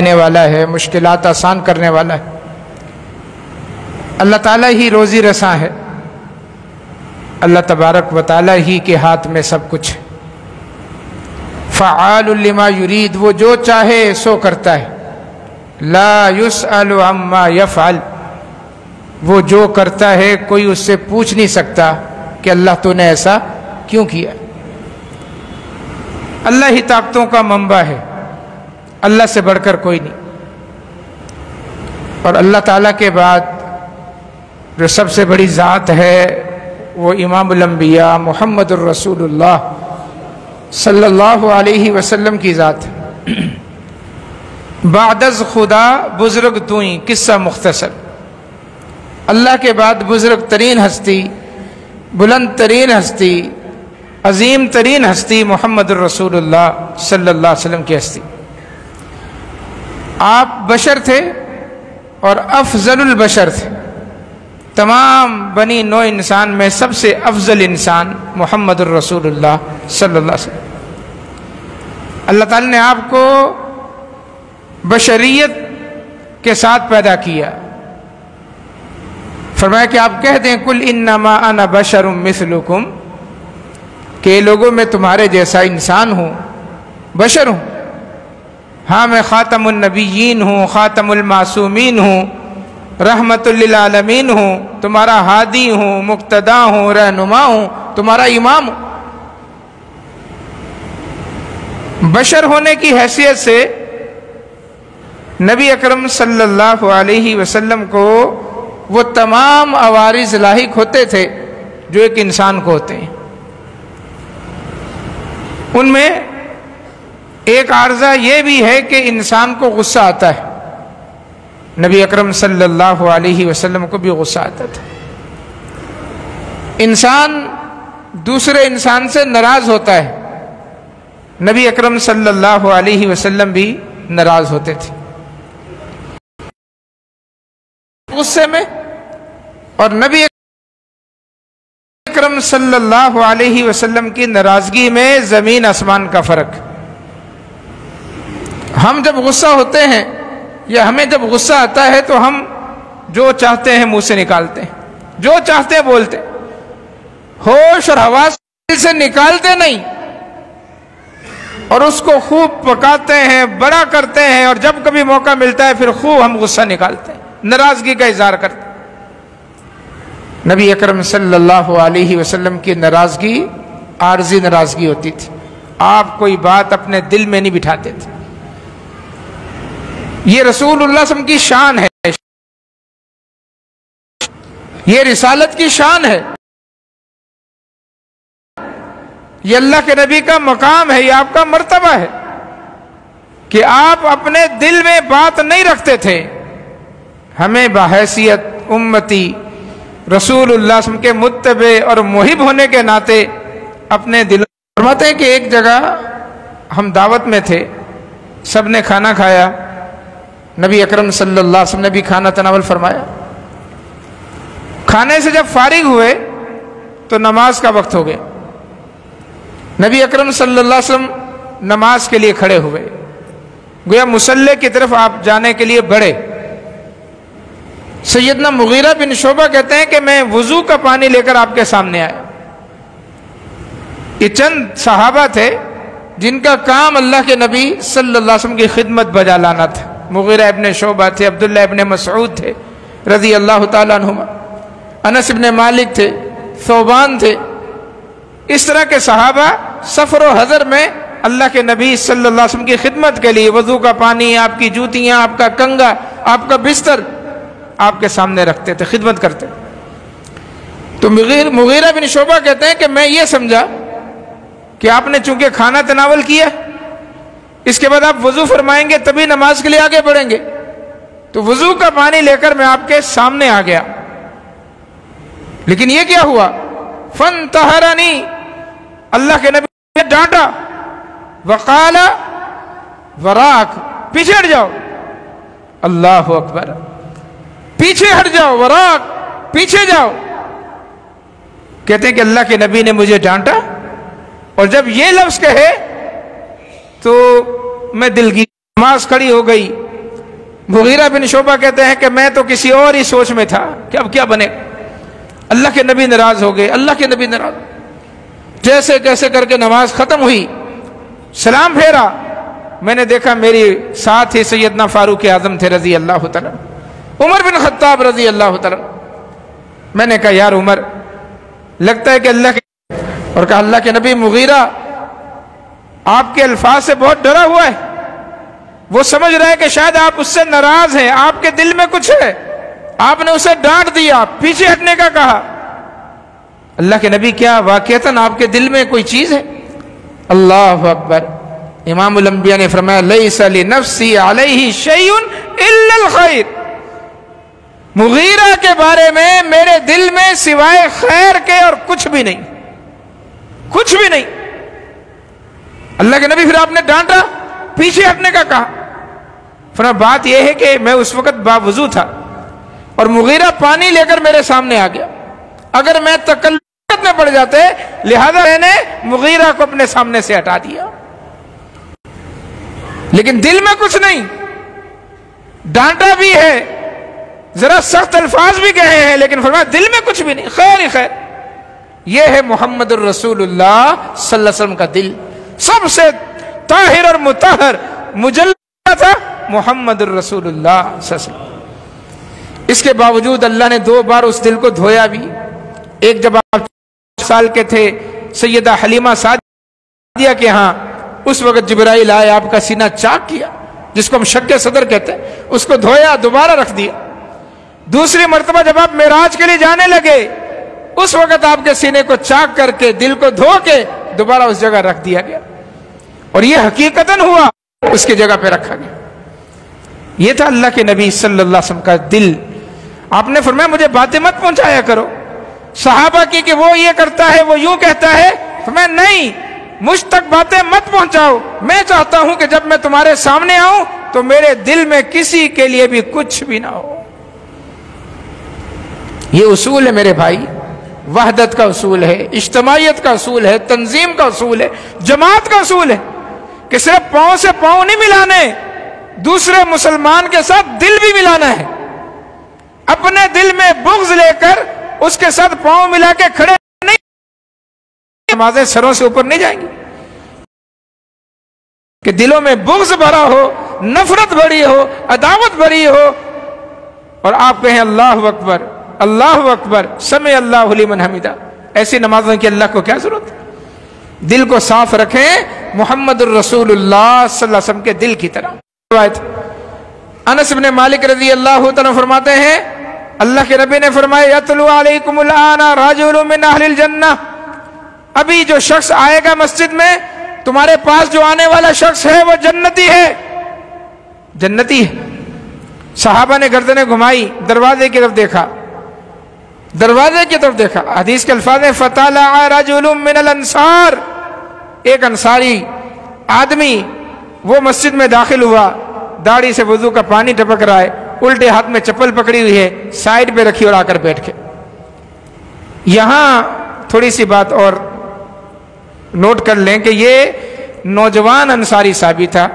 دینے والا ہے، مشکلات آسان کرنے والا ہے۔ اللہ تعالیٰ ہی روزی رساں ہے، اللہ تبارک و تعالیٰ ہی کے ہاتھ میں سب کچھ ہے۔ فعال لما یرید، وہ جو چاہے سو کرتا ہے۔ لا یسأل عما یفعل، وہ جو کرتا ہے کوئی اس سے پوچھ نہیں سکتا کہ اللہ تو نے ایسا کیوں کیا۔ اللہ ہی طاقتوں کا منبع ہے، اللہ سے بڑھ کر کوئی نہیں۔ اور اللہ تعالیٰ کے بعد جو سب سے بڑی ذات ہے وہ امام الانبیاء محمد الرسول اللہ صلی اللہ علیہ وسلم کی ذات ہے۔ بعد از خدا بزرگ توئیں، قصہ مختصر۔ اللہ کے بعد بزرگ ترین ہستی، بلند ترین ہستی، عظیم ترین ہستی محمد الرسول اللہ صلی اللہ علیہ وسلم کی ہستی۔ آپ بشر تھے اور افضل البشر تھے، تمام بنی نوع انسان میں سب سے افضل انسان محمد الرسول اللہ صلی اللہ علیہ وسلم۔ اللہ تعالیٰ نے آپ کو بشریت کے ساتھ پیدا کیا، فرمایا کہ آپ کہہ دیں کل انما انا بشر مثلکم، کہ لوگوں میں تمہارے جیسا انسان ہوں، بشر ہوں۔ ہاں میں خاتم النبیین ہوں، خاتم المعصومین ہوں، رحمت للعالمین ہوں، تمہارا ہادی ہوں، مقتدا ہوں، رہنما ہوں، تمہارا امام ہوں۔ بشر ہونے کی حیثیت سے نبی اکرم صلی اللہ علیہ وسلم کو وہ تمام عوارض لاحق ہوتے تھے جو ایک انسان کو ہوتے ہیں۔ ان میں ایک عارضہ یہ بھی ہے کہ انسان کو غصہ آتا ہے، نبی اکرم صلی اللہ علیہ وسلم کو بھی غصہ آتا تھا۔ انسان دوسرے انسان سے ناراض ہوتا ہے، نبی اکرم صلی اللہ علیہ وسلم بھی ناراض ہوتے تھے غصے میں، اور نبی اکرم صلی اللہ علیہ وسلم کی ناراضگی میں زمین آسمان کا فرق۔ ہم جب غصہ ہوتے ہیں یا ہمیں جب غصہ آتا ہے تو ہم جو چاہتے ہیں منہ سے نکالتے ہیں، جو چاہتے ہیں بولتے ہیں، ہوش اور حواس سے نکالتے نہیں، اور اس کو خوب پکاتے ہیں، بڑا کرتے ہیں، اور جب کبھی موقع ملتا ہے پھر خوب ہم غصہ نکالتے ہیں، ناراضگی کا اظہار کرتے ہیں۔ نبی اکرم صلی اللہ علیہ وسلم کی ناراضگی عارضی ناراضگی ہوتی تھی، آپ کوئی بات اپنے دل میں نہیں بٹھاتے تھے۔ یہ رسول اللہ صلی اللہ علیہ وسلم کی شان ہے، یہ رسالت کی شان ہے، یہ اللہ کے نبی کا مقام ہے، یہ آپ کا مرتبہ ہے کہ آپ اپنے دل میں بات نہیں رکھتے تھے۔ ہمیں بحیثیت امتی رسول اللہ صلی اللہ علیہ وسلم کے متبع اور محب ہونے کے ناطے اپنے دل فرماتے ہیں کہ ایک جگہ ہم دعوت میں تھے، سب نے کھانا کھایا، نبی اکرم صلی اللہ علیہ وسلم نے بھی کھانا تناول فرمایا۔ کھانے سے جب فارغ ہوئے تو نماز کا وقت ہو گیا، نبی اکرم صلی اللہ علیہ وسلم نماز کے لیے کھڑے ہوئے، گویا مصلی کی طرف آپ جانے کے لیے بڑھے۔ سیدنا مغیرہ بن شعبہ کہتے ہیں کہ میں وضو کا پانی لے کر آپ کے سامنے آیا۔ یہ چند صحابہ تھے جن کا کام اللہ کے نبی صلی اللہ علیہ وسلم کی خدمت بجا لانا تھا۔ مغیرہ ابن شعبہ تھے، عبداللہ ابن مسعود تھے رضی اللہ تعالیٰ عنہما، انس ابن مالک تھے، ثوبان تھے۔ اس طرح کے صحابہ سفر و حضر میں اللہ کے نبی صلی اللہ علیہ وسلم کی خدمت کے لیے وضو کا پانی، آپ کی جوتیاں، آپ کا کنگا، آپ کا بستر آپ کے سامنے رکھتے تھے، خدمت کرتے۔ تو مغیرہ بن شعبہ کہتے ہیں کہ میں یہ سمجھا کہ آپ نے چونکہ کھانا تناول کیا، اس کے بعد آپ وضو فرمائیں گے تبھی نماز کے لیے آگے بڑھیں گے، تو وضو کا پانی لے کر میں آپ کے سامنے آ گیا۔ لیکن یہ کیا ہوا؟ فَانْتَحَرَنِي، اللہ کے نبی نے ڈانٹا، وَقَالَ وَرَاكَ، پیچھے ہٹ جاؤ، اللہ اکبر، پیچھے ہٹ جاؤ، وَرَاكَ، پیچھے جاؤ۔ کہتے ہیں کہ اللہ کے نبی نے مجھے ڈانٹا، اور جب یہ لفظ کہے تو میں دل کی نماز کھڑی ہو گئی، مغیرہ بن شعبہ کہتے ہیں کہ میں تو کسی اور ہی سوچ میں تھا کہ اب کیا بنے، اللہ کے نبی ناراض ہو گئے، اللہ کے نبی ناراض، جیسے کیسے کر کے نماز ختم ہوئی، سلام پھیرا، میں نے دیکھا میری ساتھ ہی سیدنا فاروق اعظم تھے رضی اللہ تعالیٰ، عمر بن خطاب رضی اللہ تعالیٰ۔ میں نے کہا یار عمر، لگتا ہے کہ اللہ کے، اور کہا اللہ کے نبی مغیرہ آپ کے الفاظ سے بہت ڈرا ہوا ہے، وہ سمجھ رہا ہے کہ شاید آپ اس سے ناراض ہیں، آپ کے دل میں کچھ ہے، آپ نے اسے ڈانٹ دیا، پیچھے ہٹنے کا کہا۔ اللہ کے نبی کیا واقعتاً آپ کے دل میں کوئی چیز ہے؟ اللہ اکبر۔ امام الانبیاء نے فرمایا لیس لنفسی علیہ شیء الا الخیر، مغیرہ کے بارے میں میرے دل میں سوائے خیر کے اور کچھ بھی نہیں، کچھ بھی نہیں۔ اللہ کے نبی پھر آپ نے ڈانٹا، پیچھے ہٹنے کا کہا۔ فرمایا بات یہ ہے کہ میں اس وقت باوضو تھا اور مغیرہ پانی لے کر میرے سامنے آ گیا، اگر میں تکلف میں پڑ جاتے لہذا میں نے مغیرہ کو اپنے سامنے سے ہٹا دیا، لیکن دل میں کچھ نہیں، ڈانٹا بھی ہے، ذرا سخت الفاظ بھی کہے ہیں، لیکن فرمایا دل میں کچھ بھی نہیں، خیر ہی خیر۔ یہ ہے محمد الرسول اللہ صلی اللہ علیہ وسلم کا دل، سب سے طاہر اور مطہر مجلہ تھا محمد الرسول اللہ صلی اللہ علیہ وسلم۔ اس کے باوجود اللہ نے 2 بار اس دل کو دھویا بھی۔ ایک جب آپ 4 سال کے تھے سیدہ حلیمہ سعدیہ کے ہاں، اس وقت جبرائیل آئے، آپ کا سینہ چاک کیا، جس کو ہم شق صدر کہتے ہیں، اس کو دھویا، دوبارہ رکھ دیا۔ دوسری مرتبہ جب آپ معراج کے لیے جانے لگے، اس وقت آپ کے سینے کو چاک کر کے دل کو دھو کے دوبارہ اس جگہ رکھ دیا گیا، اور یہ حقیقتاً ہوا، اس کی جگہ پہ رکھا گیا۔ یہ تھا اللہ کے نبی صلی اللہ علیہ وسلم کا دل۔ آپ نے فرمایا مجھے باتیں مت پہنچایا کرو صحابہ کی کہ وہ یہ کرتا ہے، وہ یوں کہتا ہے، فرمایا نہیں، مجھ تک باتیں مت پہنچاؤ، میں چاہتا ہوں کہ جب میں تمہارے سامنے آؤں تو میرے دل میں کسی کے لیے بھی کچھ بھی نہ ہو۔ یہ اصول ہے میرے بھائی، وحدت کا اصول ہے، اجتماعیت کا اصول ہے، تنظیم کا اصول ہے، جماعت کا اصول ہے، کہ صرف پاؤں سے پاؤں نہیں ملانے، دوسرے مسلمان کے ساتھ دل بھی ملانا ہے۔ اپنے دل میں بغض لے کر اس کے ساتھ پاؤں ملا کے کھڑے نہیں، نمازیں سروں سے اوپر نہیں جائیں گی۔ کہ دلوں میں بغض بھرا ہو، نفرت بھری ہو، عداوت بھری ہو، اور آپ کہیں اللہ اکبر، اللہ اکبر، سمع اللہ لمن حمدہ، ایسی نمازوں کی اللہ کو کیا ضرورت ہے؟ دل کو صاف رکھیں محمد الرسول اللہ صلی اللہ علیہ وسلم کے دل کی طرح۔ انس بن مالک رضی اللہ تعالیٰ فرماتے ہیں اللہ کے نبی نے فرمایا یتلو علیکم الآن رجل من اہل الجنہ، ابھی جو شخص آئے گا مسجد میں تمہارے پاس، جو آنے والا شخص ہے وہ جنتی ہے، جنتی ہے۔ صحابہ نے گردنیں گھمائی، دروازے کی طرف دیکھا، دروازے کی طرف دیکھا، حدیث کے الفاظ ہیں فطلع رجل من الانصار، ایک انصاری آدمی وہ مسجد میں داخل ہوا، داڑھی سے وضو کا پانی ٹپک رہا ہے، الٹے ہاتھ میں چپل پکڑی ہوئی ہے، سائیڈ پہ رکھی اور آ کر بیٹھ کے۔ یہاں تھوڑی سی بات اور نوٹ کر لیں کہ یہ نوجوان انصاری صحابی تھا۔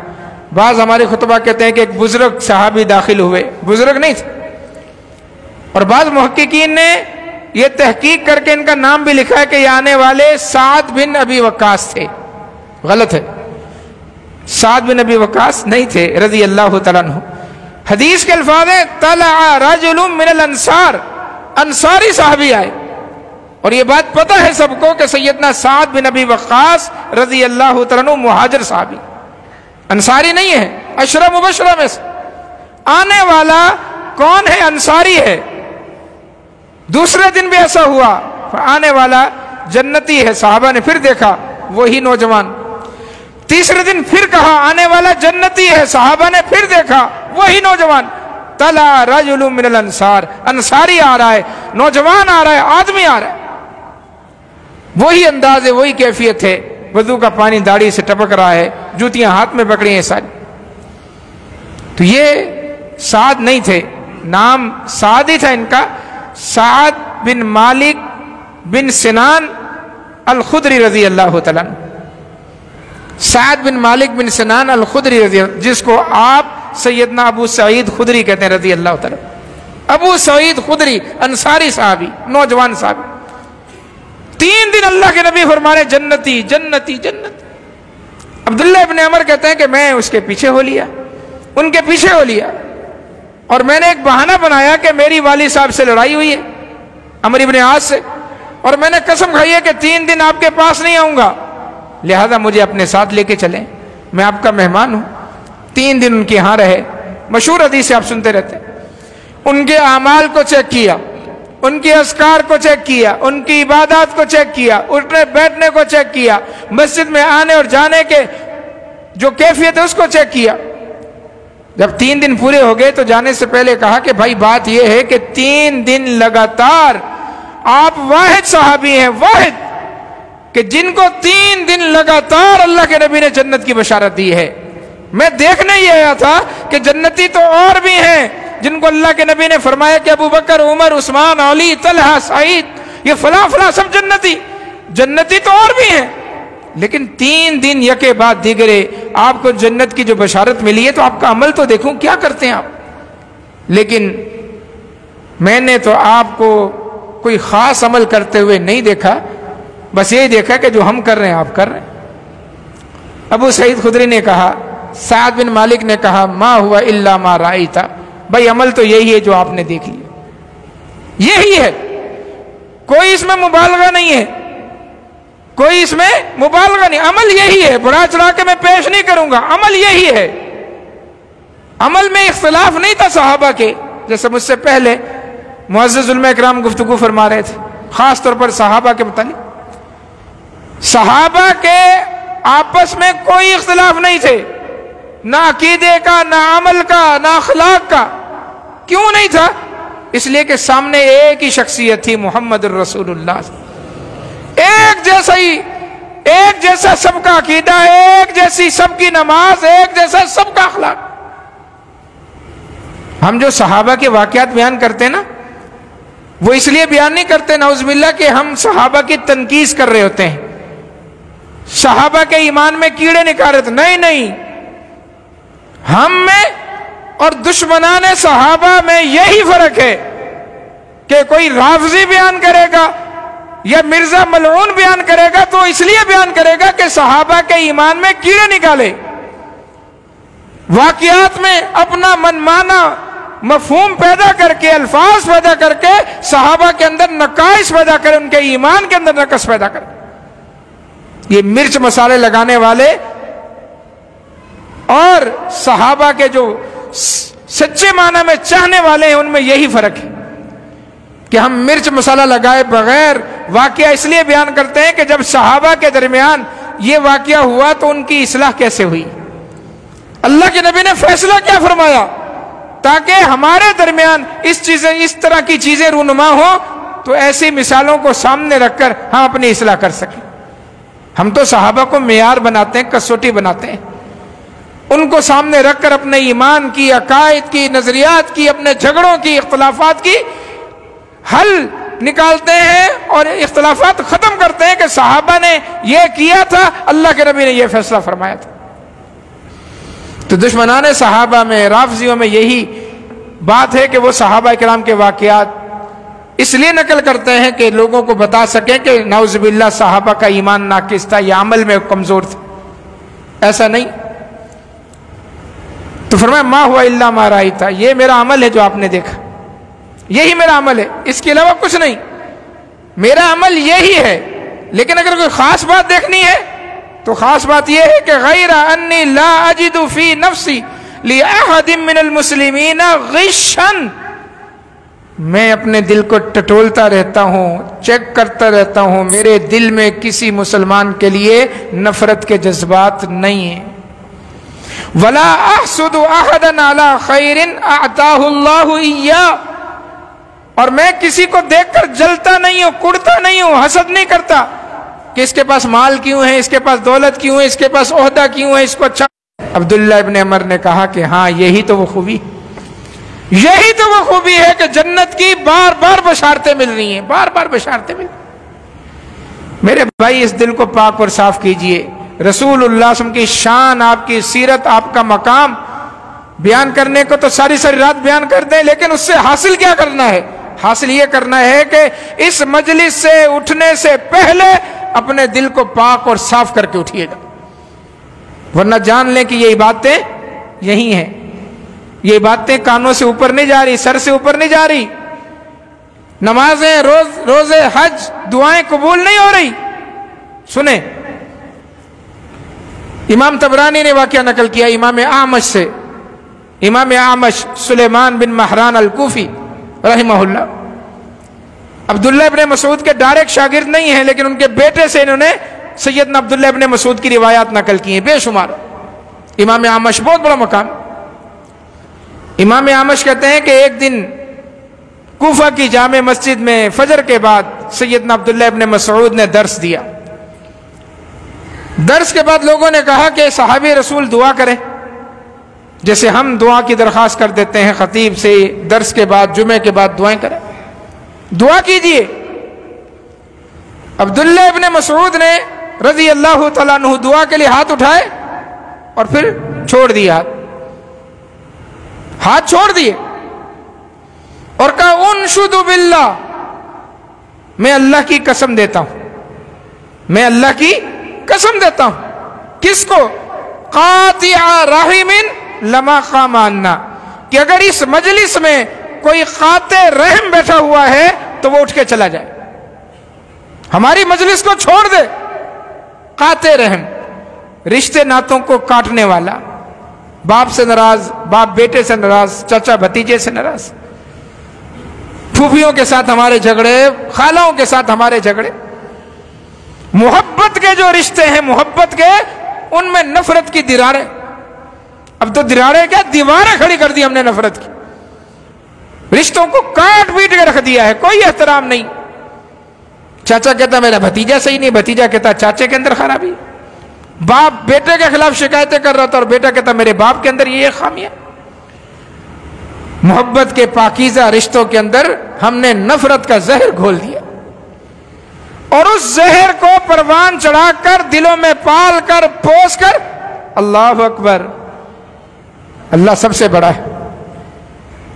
بعض ہمارے خطبہ کہتے ہیں کہ ایک بزرگ صحابی داخل ہوئے، بزرگ نہیں تھے، اور بعض محققین نے یہ تحقیق کر کے ان کا نام بھی لکھا ہے کہ یہ آنے والے سعد بن ابی وقاص تھے۔ غلط ہے، سعد بن ابی وقاص نہیں تھے رضی اللہ تعالیٰ عنہ۔ حدیث کے الفاظ ہیں طلع رجل من الانصار، انصاری صحابی آئے، اور یہ بات پتہ ہے سب کو کہ سیدنا سعد بن ابی وقاص رضی اللہ تعالیٰ عنہ مہاجر صحابی، انصاری نہیں ہے، عشرہ مبشرہ میں سے آنے والا کون ہے؟ انصاری ہے۔ دوسرے دن بھی ایسا ہوا، آنے والا جنتی ہے، صحابہ نے پھر دیکھا وہی نوجوان۔ تیسرے دن پھر کہا آنے والا جنتی ہے، صحابہ نے پھر دیکھا وہی نوجوان۔ طلع رجل من الانصار، انصاری آ رہا ہے، نوجوان آ رہا ہے، آدمی آ رہا ہے، وہی انداز ہے، وہی کیفیت ہے، وضو کا پانی داڑھی سے ٹپک رہا ہے، جوتیاں ہاتھ میں پکڑی ہیں ساری۔ تو یہ سعد نہیں تھے، نام سعد ہی تھا ان کا، سعد بن مالک بن سنان الخدری رضی اللہ تعالیٰ عنہ۔ سعد بن مالک بن سنان الخدری رضی اللہ، جس کو آپ سیدنا ابو سعید خدری کہتے ہیں رضی اللہ تعالی، ابو سعید خدری انصاری صحابی، نوجوان صحابی، 3 دن اللہ کے نبی فرمانے جنتی جنتی جنتی۔ عبداللہ ابن عمر کہتے ہیں کہ میں اس کے پیچھے ہو لیا، ان کے پیچھے ہو لیا، اور میں نے ایک بہانہ بنایا کہ میری والد صاحب سے لڑائی ہوئی ہے، عمرو ابن عاص سے، اور میں نے قسم کھائی ہے کہ 3 دن آپ کے پاس نہیں آؤں گا، لہذا مجھے اپنے ساتھ لے کے چلیں، میں آپ کا مہمان ہوں۔ 3 دن ان کے ہاں رہے، مشہور حدیث آپ سنتے رہتے ہیں۔ ان کے اعمال کو چیک کیا، ان کے اذکار کو چیک کیا، ان کی عبادات کو چیک کیا، اٹھنے بیٹھنے کو چیک کیا، مسجد میں آنے اور جانے کے جو کیفیت ہے اس کو چیک کیا۔ جب 3 دن پورے ہو گئے تو جانے سے پہلے کہا کہ بھائی بات یہ ہے کہ 3 دن لگاتار آپ واحد صحابی ہیں، واحد کہ جن کو 3 دن لگاتار اللہ کے نبی نے جنت کی بشارت دی ہے۔ میں دیکھنے ہی آیا تھا کہ جنتی تو اور بھی ہیں جن کو اللہ کے نبی نے فرمایا کہ ابو بکر، عمر، عثمان، علی، طلحہ، سعید، یہ فلاں فلاں سب جنتی تو اور بھی ہیں، لیکن 3 دن یکے بعد دیگرے آپ کو جنت کی جو بشارت ملی ہے تو آپ کا عمل تو دیکھوں کیا کرتے ہیں آپ۔ لیکن میں نے تو آپ کو کوئی خاص عمل کرتے ہوئے نہیں دیکھا، بس یہی دیکھا کہ جو ہم کر رہے ہیں آپ کر رہے ہیں۔ ابو سعید خدری نے کہا، سعد بن مالک نے کہا، ما ہوا الا ما رأیت، بھائی عمل تو یہی ہے جو آپ نے دیکھ لیا، یہی ہے، کوئی اس میں مبالغہ نہیں ہے، کوئی اس میں مبالغہ نہیں، عمل یہی ہے، بڑھا چڑھا کے میں پیش نہیں کروں گا، عمل یہی ہے۔ عمل میں اختلاف نہیں تھا صحابہ کے، جیسے مجھ سے پہلے معزز علماء اکرام گفتگو فرما رہے تھے، خاص طور پر صحابہ کے متعلق۔ صحابہ کے آپس میں کوئی اختلاف نہیں تھے، نہ عقیدے کا، نہ عمل کا، نہ اخلاق کا۔ کیوں نہیں تھا؟ اس لیے کہ سامنے ایک ہی شخصیت تھی، محمد الرسول اللہ، ایک جیسا سب کا عقیدہ، ایک جیسی سب کی نماز، ایک جیسا سب کا اخلاق۔ ہم جو صحابہ کے واقعات بیان کرتے ہیں نا، وہ اس لیے بیان نہیں کرتے نعوذ باللہ کہ ہم صحابہ کی تنقید کر رہے ہوتے ہیں، صحابہ کے ایمان میں کیڑے نکال رہے تھے، نہیں، ہم میں اور دشمنان صحابہ میں یہی فرق ہے کہ کوئی رافضی بیان کرے گا یا مرزا ملعون بیان کرے گا تو اس لیے بیان کرے گا کہ صحابہ کے ایمان میں کیڑے نکالے، واقعات میں اپنا منمانا مفہوم پیدا کر کے، الفاظ پیدا کر کے صحابہ کے اندر نقائص پیدا کرے، ان کے ایمان کے اندر نقص پیدا کرے۔ یہ مرچ مسالے لگانے والے اور صحابہ کے جو سچے معنی میں چاہنے والے ہیں ان میں یہی فرق ہے کہ ہم مرچ مسالہ لگائے بغیر واقعہ اس لیے بیان کرتے ہیں کہ جب صحابہ کے درمیان یہ واقعہ ہوا تو ان کی اصلاح کیسے ہوئی، اللہ کے نبی نے فیصلہ کیا فرمایا، تاکہ ہمارے درمیان اس طرح کی چیزیں رونما ہوں تو ایسی مثالوں کو سامنے رکھ کر ہم اپنی اصلاح کر سکیں۔ ہم تو صحابہ کو معیار بناتے ہیں، کسوٹی بناتے ہیں، ان کو سامنے رکھ کر اپنے ایمان کی، عقائد کی، نظریات کی، اپنے جھگڑوں کی، اختلافات کی حل نکالتے ہیں اور اختلافات ختم کرتے ہیں کہ صحابہ نے یہ کیا تھا، اللہ کے نبی نے یہ فیصلہ فرمایا تھا۔ تو دشمنان صحابہ میں، رافضیوں میں یہی بات ہے کہ وہ صحابہ کرام کے واقعات اس لیے نقل کرتے ہیں کہ لوگوں کو بتا سکیں کہ نعوذ باللہ صحابہ کا ایمان ناقص تھا یا عمل میں کمزور تھا، ایسا نہیں۔ تو فرمایا ما ہوا الا ما رأیت، یہ میرا عمل ہے جو آپ نے دیکھا، یہی میرا عمل ہے، اس کے علاوہ کچھ نہیں، میرا عمل یہی ہے۔ لیکن اگر کوئی خاص بات دیکھنی ہے تو خاص بات یہ ہے کہ غیر انی لا اجد فی نفسی لأحد من المسلمین غشا، میں اپنے دل کو ٹٹولتا رہتا ہوں، چیک کرتا رہتا ہوں، میرے دل میں کسی مسلمان کے لیے نفرت کے جذبات نہیں ہیں۔ ولا احسد احدا علی خیر اعطاہ اللہ ایاہ، اور میں کسی کو دیکھ کر جلتا نہیں ہوں، کڑتا نہیں ہوں، حسد نہیں کرتا کہ اس کے پاس مال کیوں ہے، اس کے پاس دولت کیوں ہے، اس کے پاس عہدہ کیوں ہے، اس کو اچھا۔ عبداللہ ابن عمر نے کہا کہ ہاں یہی تو وہ خوبی ہے کہ جنت کی بار بار بشارتیں مل رہی ہیں، بار بار بشارتیں مل رہی ہیں۔ میرے بھائی اس دل کو پاک اور صاف کیجئے، رسول اللہ صلی اللہ علیہ وسلم کی شان، آپ کی سیرت، آپ کا مقام بیان کرنے کو تو ساری ساری رات بیان کر دیں، لیکن اس سے حاصل کیا کرنا ہے؟ حاصل یہ کرنا ہے کہ اس مجلس سے اٹھنے سے پہلے اپنے دل کو پاک اور صاف کر کے اٹھیے گا، ورنہ جان لیں کہ یہ باتیں یہی ہیں، یہ باتیں کانوں سے اوپر نہیں جا رہی، سر سے اوپر نہیں جا رہی، نمازیں، روزے، حج، دعائیں قبول نہیں ہو رہی۔ سنیں، امام طبرانی نے واقعہ نقل کیا امام اعمش سے، امام اعمش سلیمان بن مہران الکوفی رحمہ اللہ، عبداللہ ابن مسعود کے ڈائریکٹ شاگرد نہیں ہیں، لیکن ان کے بیٹے سے انہوں نے سیدنا عبداللہ ابن مسعود کی روایات نقل کی ہیں بے شمار۔ امام اعمش بہت بڑا مقام۔ امام اعمش کہتے ہیں کہ ایک دن کوفہ کی جامع مسجد میں فجر کے بعد سیدنا عبداللہ ابن مسعود نے درس دیا۔ درس کے بعد لوگوں نے کہا کہ صحابی رسول دعا کریں، جیسے ہم دعا کی درخواست کر دیتے ہیں خطیب سے، درس کے بعد، جمعے کے بعد دعائیں کریں، دعا کیجئے۔ عبداللہ ابن مسعود نے رضی اللہ تعالیٰ عنہ دعا کے لیے ہاتھ اٹھائے اور پھر چھوڑ دیا، ہاتھ چھوڑ دیے اور کہا انشد باللہ، میں اللہ کی قسم دیتا ہوں، میں اللہ کی قسم دیتا ہوں۔ کس کو؟ قاطع رحم لما قام عنا، کہ اگر اس مجلس میں کوئی قاطع رحم بیٹھا ہوا ہے تو وہ اٹھ کے چلا جائے، ہماری مجلس کو چھوڑ دے۔ قاطع رحم، رشتے ناتوں کو کاٹنے والا، باپ سے ناراض، باپ بیٹے سے ناراض، چچا بھتیجے سے ناراض، پھوپھیوں کے ساتھ ہمارے جھگڑے، خالوں کے ساتھ ہمارے جھگڑے، محبت کے جو رشتے ہیں، محبت کے، ان میں نفرت کی دراریں۔ اب تو دراریں کیا، دیواریں کھڑی کر دی ہم نے نفرت کی، رشتوں کو کاٹ پیٹ کے رکھ دیا ہے، کوئی احترام نہیں۔ چاچا کہتا میرا بھتیجا صحیح نہیں، بھتیجا کہتا چاچے کے اندر خرابی، باپ بیٹے کے خلاف شکایتیں کر رہا تھا اور بیٹا کہتا میرے باپ کے اندر یہ خامیاں۔ محبت کے پاکیزہ رشتوں کے اندر ہم نے نفرت کا زہر گھول دیا، اور اس زہر کو پروان چڑھا کر دلوں میں پال کر پوس کر، اللہ اکبر، اللہ سب سے بڑا ہے،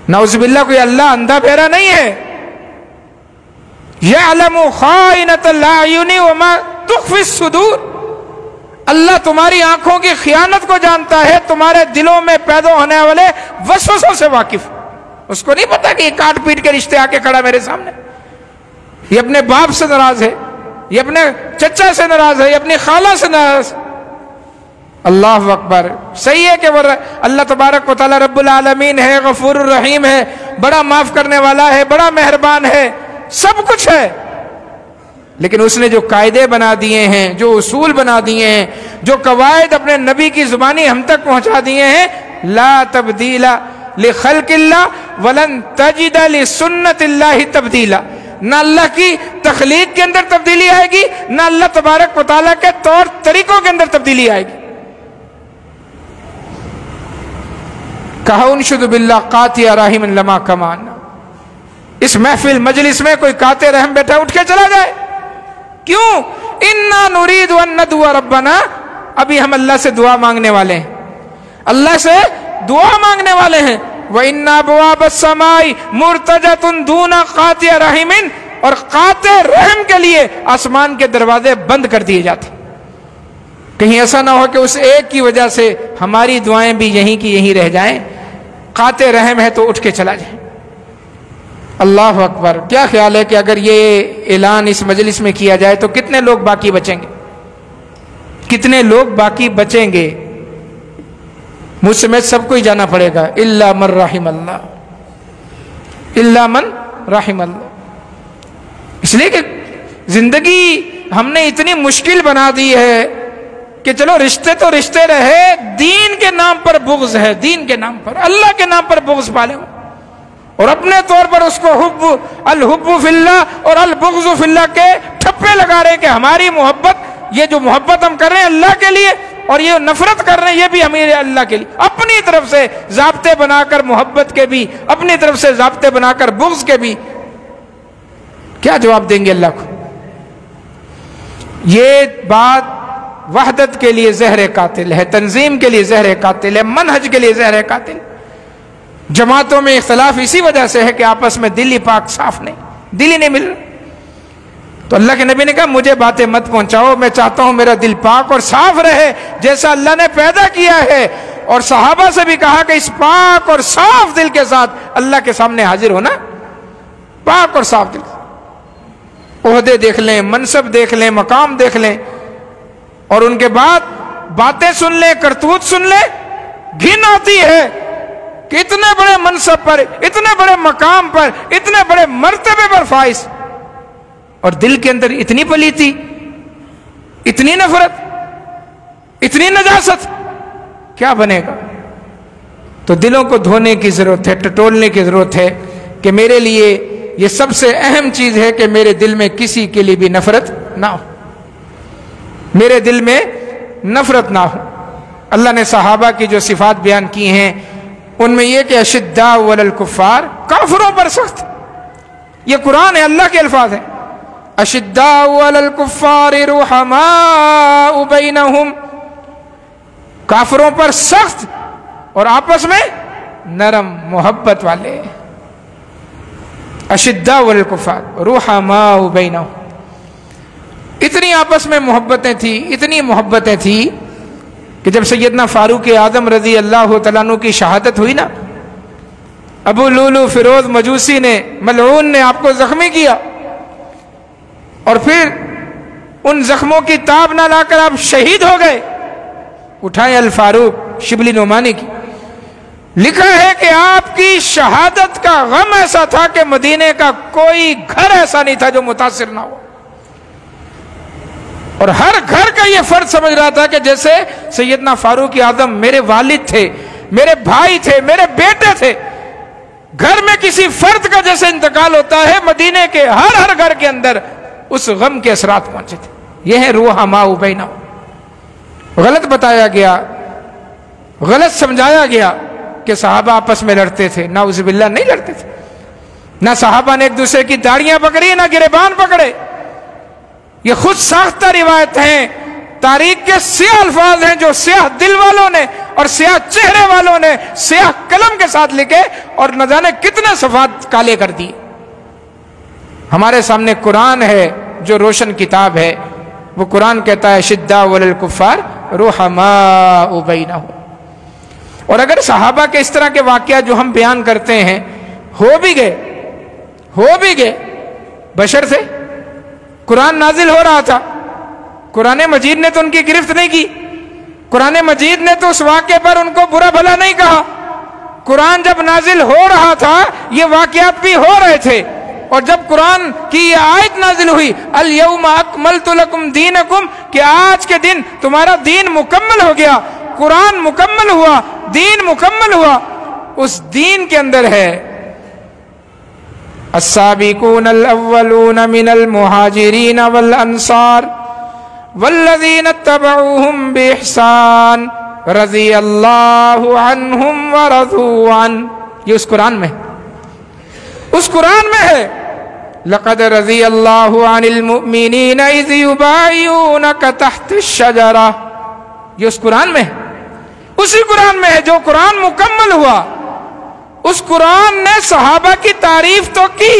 نعوذ باللہ، کوئی اللہ اندھا بہرا نہیں ہے۔ یعلم خائنۃ الاعین وما تخفی الصدور، اللہ تمہاری آنکھوں کی خیانت کو جانتا ہے، تمہارے دلوں میں پیدا ہونے والے وسوسوں سے واقف۔ اس کو نہیں پتا کہ یہ کاٹ پیٹ کے رشتے آ کے کھڑا میرے سامنے، یہ اپنے باپ سے ناراض ہے، یہ اپنے چچا سے ناراض ہے، یہ اپنی خالہ سے ناراض۔ اللہ اکبر، صحیح ہے کہ وہ اللہ تبارک و تعالی رب العالمین ہے، غفور الرحیم ہے، بڑا معاف کرنے والا ہے، بڑا مہربان ہے، سب کچھ ہے، لیکن اس نے جو قاعدے بنا دیے ہیں، جو اصول بنا دیے ہیں، جو قواعد اپنے نبی کی زبانی ہم تک پہنچا دیے ہیں، لا تبدیل لخلق اللہ ولن تجد لسنت اللہ تبدیلا، نہ اللہ کی تخلیق کے اندر تبدیلی آئے گی، نہ اللہ تبارک و تعالیٰ کے طور طریقوں کے اندر تبدیلی آئے گی۔ کہا انشد باللہ قاطع رحم لما کمان، اس محفل مجلس میں کوئی قاطع رحم بیٹھا اٹھ کے چلا جائے، کیوں؟ انا نرید ان ندعو ربنا، ابھی ہم اللہ سے دعا مانگنے والے ہیں، اللہ سے دعا مانگنے والے ہیں۔ وَإِنَّ أَبْوَابَ السَّمَاءِ مُرْتَجَةٌ دُونَ قَاطِعِ رَحِمٍ، اور قاطع رحم کے لیے آسمان کے دروازے بند کر دیے جاتے، کہیں ایسا نہ ہو کہ اس ایک کی وجہ سے ہماری دعائیں بھی یہیں کی یہیں رہ جائیں۔ قاطع رحم ہے تو اٹھ کے چلا جائے۔ اللہ اکبر، کیا خیال ہے کہ اگر یہ اعلان اس مجلس میں کیا جائے تو کتنے لوگ باقی بچیں گے؟ کتنے لوگ باقی بچیں گے؟ مجھ سمیت سب کو ہی جانا پڑے گا، الا من رحم اللہ، الا من رحم اللہ۔ اس لیے کہ زندگی ہم نے اتنی مشکل بنا دی ہے کہ چلو رشتے تو رشتے رہے، دین کے نام پر بغض ہے، دین کے نام پر، اللہ کے نام پر بغض پالے ہو، اور اپنے طور پر اس کو الحب فی اللہ اور البغض فی اللہ کے ٹھپے لگا رہے ہیں کہ ہماری محبت، یہ جو محبت ہم کر رہے ہیں اللہ کے لیے، اور یہ نفرت کر رہے ہیں یہ بھی ہمیں اللہ کے لیے، اپنی طرف سے ضابطے بنا کر محبت کے بھی، اپنی طرف سے ضابطے بنا کر بغض کے بھی۔ کیا جواب دیں گے اللہ کو؟ یہ بات وحدت کے لیے زہر قاتل ہے، تنظیم کے لیے زہر قاتل ہے، منہج کے لیے زہر قاتل۔ جماعتوں میں اختلاف اسی وجہ سے ہے کہ آپس میں دل ہی پاک صاف نہیں، دل ہی نہیں مل رہا۔ تو اللہ کے نبی نے کہا مجھے باتیں مت پہنچاؤ، میں چاہتا ہوں میرا دل پاک اور صاف رہے جیسا اللہ نے پیدا کیا ہے۔ اور صحابہ سے بھی کہا کہ اس پاک اور صاف دل کے ساتھ اللہ کے سامنے حاضر ہونا، پاک اور صاف دل۔ عہدے دیکھ لیں، منصب دیکھ لیں، مقام دیکھ لیں، اور ان کے بعد باتیں سن لیں، کرتوت سن لیں، گھن آتی ہے کہ اتنے بڑے منصب پر، اتنے بڑے مقام پر، اتنے بڑے مرتبے پر فائز، اور دل کے اندر اتنی پلیتی، اتنی نفرت، اتنی نجاست، کیا بنے گا؟ تو دلوں کو دھونے کی ضرورت ہے، ٹٹولنے کی ضرورت ہے کہ میرے لیے یہ سب سے اہم چیز ہے کہ میرے دل میں کسی کے لیے بھی نفرت نہ ہو، میرے دل میں نفرت نہ ہو۔ اللہ نے صحابہ کی جو صفات بیان کی ہیں ان میں یہ کہ اشداء علی الکفار، کافروں پر سخت، یہ قرآن ہے، اللہ کے الفاظ ہیں۔ اشداء علی الکفار رحماء بینہم، کافروں پر سخت اور آپس میں نرم محبت والے۔ اشداء علی الکفار رحماء بینہم، اتنی آپس میں محبتیں تھی، اتنی محبتیں تھی کہ جب سیدنا فاروق اعظم رضی اللہ تعالیٰ عنہ کی شہادت ہوئی نا، ابو لولو فیروز مجوسی نے، ملعون نے آپ کو زخمی کیا، اور پھر ان زخموں کی تاب نہ لا کر آپ شہید ہو گئے۔ اٹھائیں الفاروق شبلی نعمانی کی، لکھا ہے کہ آپ کی شہادت کا غم ایسا تھا کہ مدینے کا کوئی گھر ایسا نہیں تھا جو متاثر نہ ہو، اور ہر گھر کا یہ فرد سمجھ رہا تھا کہ جیسے سیدنا فاروق اعظم میرے والد تھے، میرے بھائی تھے، میرے بیٹے تھے۔ گھر میں کسی فرد کا جیسے انتقال ہوتا ہے، مدینے کے ہر گھر کے اندر اس غم کے اثرات پہنچے تھے۔ یہ ہے رحماء بینہم۔ غلط بتایا گیا، غلط سمجھایا گیا کہ صحابہ آپس میں لڑتے تھے، نعوذ باللہ نہیں لڑتے تھے، نہ صحابہ نے ایک دوسرے کی داڑیاں پکڑی، نہ گریبان پکڑے۔ یہ خود ساختہ روایت ہیں، تاریخ کے سیاہ الفاظ ہیں جو سیاہ دل والوں نے اور سیاہ چہرے والوں نے سیاہ قلم کے ساتھ لکھے اور نہ جانے کتنے صفحات کالے کر دیے۔ ہمارے سامنے قرآن ہے جو روشن کتاب ہے، وہ قرآن کہتا ہے شداء علی الکفار رحماء بینہم۔ اور اگر صحابہ کے اس طرح کے واقعات جو ہم بیان کرتے ہیں ہو بھی گئے، بشر تھے، قرآن نازل ہو رہا تھا، قرآن مجید نے تو ان کی گرفت نہیں کی، قرآن مجید نے تو اس واقعے پر ان کو برا بھلا نہیں کہا۔ قرآن جب نازل ہو رہا تھا یہ واقعات بھی ہو رہے تھے، اور جب قرآن کی یہ آیت نازل ہوئی الیوم اکملت لکم دینکم، کہ آج کے دن تمہارا دین مکمل ہو گیا، قرآن مکمل ہوا، دین مکمل ہوا، اس دین کے اندر ہے السابقون الاولون من المہاجرین والانصار والذین اتبعوهم باحسان رضی اللہ عنہم ورضوا عنہ۔ یہ اس قرآن میں ہے لقد رضی اللہ عن المؤمنین اذ یبایعونک تحت الشجرہ، یہ اس قرآن میں ہے، اسی قرآن میں ہے جو قرآن مکمل ہوا۔ اس قرآن نے صحابہ کی تعریف تو کی،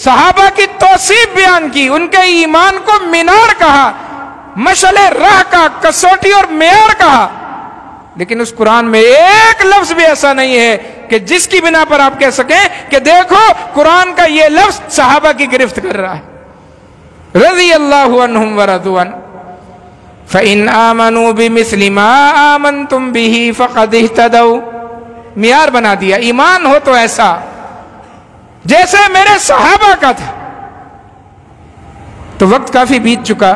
صحابہ کی توصیف بیان کی، ان کے ایمان کو مینار کہا، مشعل راہ کا، کسوٹی اور معیار کہا، لیکن اس قرآن میں ایک لفظ بھی ایسا نہیں ہے کہ جس کی بنا پر آپ کہہ سکیں کہ دیکھو قرآن کا یہ لفظ صحابہ کی گرفت کر رہا ہے۔ رضی اللہ عنہم ورضوا عنہ فَإِنْ آمَنُوا بِمِثْلِ مَا آمَنْتُمْ بِهِ فَقَدْ اهْتَدَوْا، معیار بنا دیا، ایمان ہو تو ایسا جیسے میرے صحابہ کا تھا۔ تو وقت کافی بیت چکا،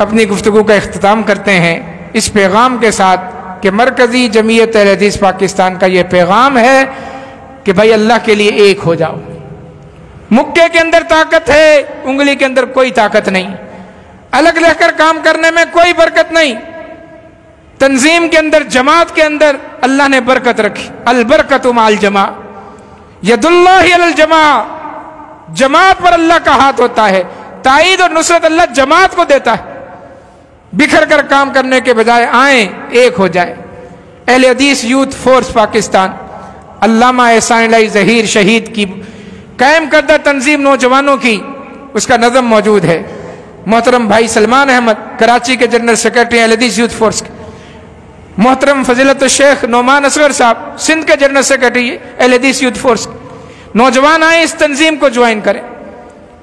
اپنی گفتگو کا اختتام کرتے ہیں اس پیغام کے ساتھ کہ مرکزی جمعیت اہل حدیث پاکستان کا یہ پیغام ہے کہ بھائی اللہ کے لیے ایک ہو جاؤ۔ مکے کے اندر طاقت ہے، انگلی کے اندر کوئی طاقت نہیں، الگ رہ کر کام کرنے میں کوئی برکت نہیں۔ تنظیم کے اندر، جماعت کے اندر اللہ نے برکت رکھی، البرکت مع الجماع، ید اللہ علی الجماع، جماعت پر اللہ کا ہاتھ ہوتا ہے، تائید اور نصرت اللہ جماعت کو دیتا ہے۔ بکھر کر کام کرنے کے بجائے آئیں ایک ہو جائیں۔ اہل حدیث یوتھ فورس پاکستان علامہ احسان الہی ظہیر شہید کی قائم کردہ تنظیم نوجوانوں کی، اس کا نظم موجود ہے۔ محترم بھائی سلمان احمد کراچی کے جنرل سیکرٹری اہل حدیث یوتھ فورس کے، محترم فضیلت الشیخ نعمان اصغر صاحب سندھ کے جنرل سیکرٹری اہل حدیث یوتھ فورس کے، نوجوان آئیں اس تنظیم کو جوائن کریں۔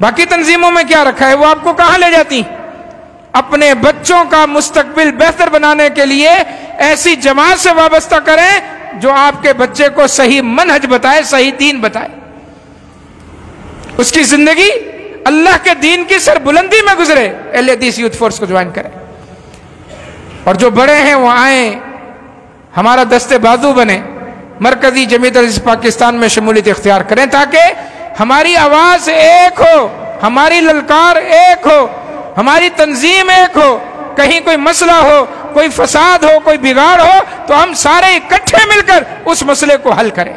باقی تنظیموں میں کیا رکھا ہے، وہ آپ کو کہاں لے جاتی ہیں؟ اپنے بچوں کا مستقبل بہتر بنانے کے لیے ایسی جماعت سے وابستہ کریں جو آپ کے بچے کو صحیح منہج بتائے، صحیح دین بتائے، اس کی زندگی اللہ کے دین کی سربلندی میں گزرے۔ اہل حدیث یوتھ فورس کو جوائن کریں، اور جو بڑے ہیں وہ آئیں، ہمارا دستے بازو بنے، مرکزی جمعیت الحدیث پاکستان میں شمولیت اختیار کریں تاکہ ہماری آواز ایک ہو، ہماری للکار ایک ہو، ہماری تنظیم ایک ہو۔ کہیں کوئی مسئلہ ہو، کوئی فساد ہو، کوئی بگاڑ ہو تو ہم سارے اکٹھے مل کر اس مسئلے کو حل کریں۔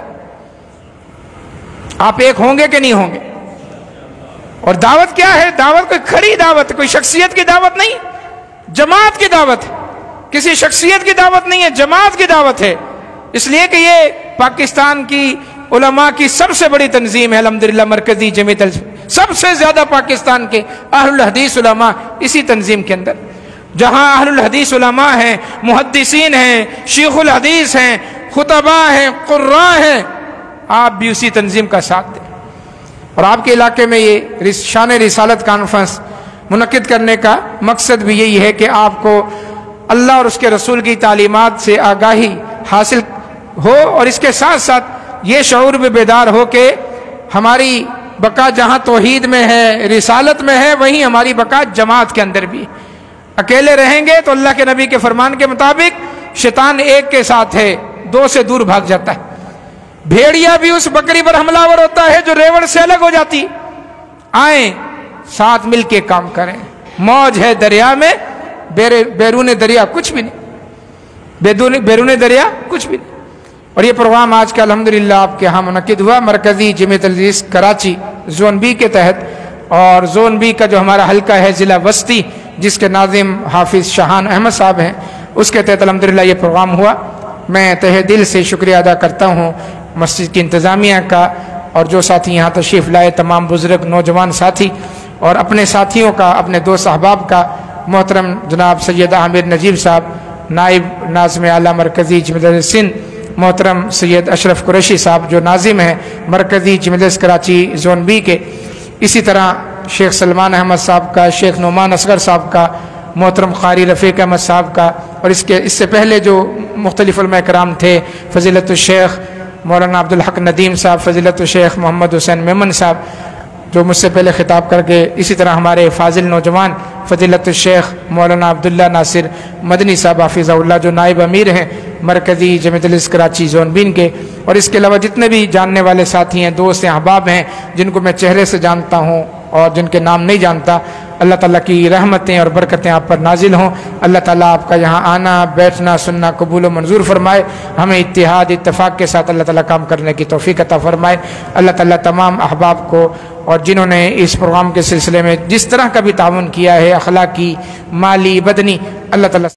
آپ ایک ہوں گے کہ نہیں ہوں گے؟ اور دعوت کیا ہے؟ دعوت کوئی کھڑی دعوت، کوئی شخصیت کی دعوت نہیں، جماعت کی دعوت ہے۔ کسی شخصیت کی دعوت نہیں ہے، جماعت کی دعوت ہے۔ اس لیے کہ یہ پاکستان کی علماء کی سب سے بڑی تنظیم ہے الحمدللہ، مرکزی جمعیت الحدیث، سب سے زیادہ پاکستان کے اہل الحدیث علماء اسی تنظیم کے اندر۔ جہاں اہل الحدیث علماء ہیں، محدثین ہیں، شیخ الحدیث ہیں، خطباء ہیں، قراء ہیں، آپ بھی اسی تنظیم کا ساتھ دیں۔ اور آپ کے علاقے میں یہ شان رسالت کانفرنس منعقد کرنے کا مقصد بھی یہی ہے کہ آپ کو اللہ اور اس کے رسول کی تعلیمات سے آگاہی حاصل ہو، اور اس کے ساتھ ساتھ یہ شعور بھی بیدار ہو کہ ہماری بقا جہاں توحید میں ہے، رسالت میں ہے، وہیں ہماری بقا جماعت کے اندر بھی۔ اکیلے رہیں گے تو اللہ کے نبی کے فرمان کے مطابق شیطان ایک کے ساتھ ہے، دو سے دور بھاگ جاتا ہے۔ بھیڑیا بھی اس بکری پر حملہ آور ہوتا ہے جو ریوڑ سے الگ ہو جاتی۔ آئیں ساتھ مل کے کام کریں۔ موج ہے دریا میں، بیرون دریا کچھ بھی نہیں، بیرون دریا کچھ بھی نہیں۔ اور یہ پروگرام آج کا الحمدللہ آپ کے ہاں منعقد ہوا، مرکزی جمعیت الحدیث کراچی زون بی کے تحت، اور زون بی کا جو ہمارا حلقہ ہے ضلع وسطی، جس کے ناظم حافظ شاہان احمد صاحب ہیں، اس کے تحت الحمدللہ یہ پروگرام ہوا۔ میں تہہ دل سے شکریہ ادا کرتا ہوں مسجد کی انتظامیہ کا، اور جو ساتھی یہاں تشریف لائے، تمام بزرگ نوجوان ساتھی، اور اپنے ساتھیوں کا، اپنے دوست احباب کا، محترم جناب سید عامر نجیب صاحب نائب ناظم اعلیٰ مرکزی جمعیت الحدیث سندھ، محترم سید اشرف قریشی صاحب جو ناظم ہیں مرکزی جمعیت الحدیث کراچی زون بی کے، اسی طرح شیخ سلمان احمد صاحب کا، شیخ نعمان اصغر صاحب کا، محترم قاری رفیق احمد صاحب کا، اور اس سے پہلے جو مختلف علماء کرام تھے، فضیلت الشیخ مولانا عبدالحق ندیم صاحب، فضیلت الشیخ محمد حسین میمن صاحب جو مجھ سے پہلے خطاب کر کے، اسی طرح ہمارے فاضل نوجوان فضیلت الشیخ مولانا عبداللہ ناصر مدنی صاحب حافظہ اللہ جو نائب امیر ہیں مرکزی جمعیت الحدیث کراچی زون بین کے، اور اس کے علاوہ جتنے بھی جاننے والے ساتھی ہیں، دوست ہیں، احباب ہیں، جن کو میں چہرے سے جانتا ہوں اور جن کے نام نہیں جانتا، اللہ تعالیٰ کی رحمتیں اور برکتیں آپ پر نازل ہوں۔ اللہ تعالیٰ آپ کا یہاں آنا، بیٹھنا، سننا قبول و منظور فرمائے، ہمیں اتحاد اتفاق کے ساتھ اللہ تعالیٰ کام کرنے کی توفیق عطا فرمائے۔ اللہ تعالیٰ تمام احباب کو اور جنہوں نے اس پروگرام کے سلسلے میں جس طرح کا بھی تعاون کیا ہے، اخلاقی، مالی، بدنی، اللہ تعالیٰ